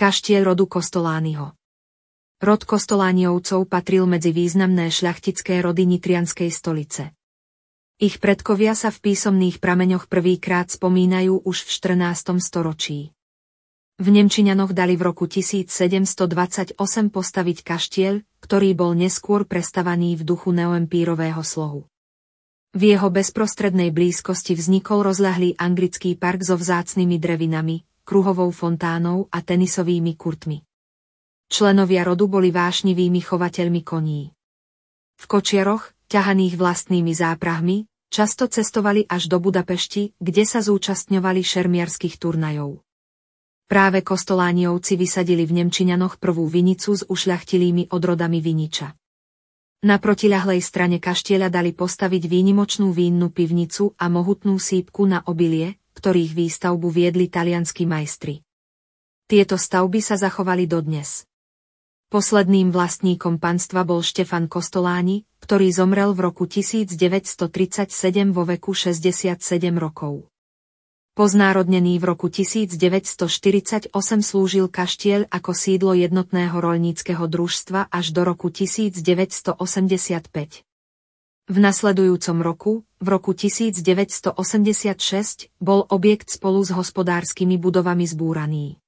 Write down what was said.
Kaštieľ rodu Kostolányho. Rod Kostolányovcov patril medzi významné šľachtické rody nitrianskej stolice. Ich predkovia sa v písomných prameňoch prvýkrát spomínajú už v 14. storočí. V Nemčiňanoch dali v roku 1728 postaviť kaštieľ, ktorý bol neskôr prestavaný v duchu neoempírového slohu. V jeho bezprostrednej blízkosti vznikol rozľahlý anglický park so vzácnymi drevinami, kruhovou fontánou a tenisovými kurtmi. Členovia rodu boli vášnivými chovateľmi koní. V kočiaroch, ťahaných vlastnými záprahmi, často cestovali až do Budapešti, kde sa zúčastňovali šermiarskych turnajov. Práve Kostolányovci vysadili v Nemčiňanoch prvú vinicu s ušľachtilými odrodami viniča. Na protiľahlej strane kaštieľa dali postaviť výnimočnú vínnu pivnicu a mohutnú sípku na obilie, ktorých výstavbu viedli talianski majstri. Tieto stavby sa zachovali dodnes. Posledným vlastníkom panstva bol Štefan Kostolányi, ktorý zomrel v roku 1937 vo veku 67 rokov. Po znárodnení v roku 1948 slúžil kaštieľ ako sídlo jednotného roľníckeho družstva až do roku 1985. V nasledujúcom roku, v roku 1986, bol objekt spolu s hospodárskymi budovami zbúraný.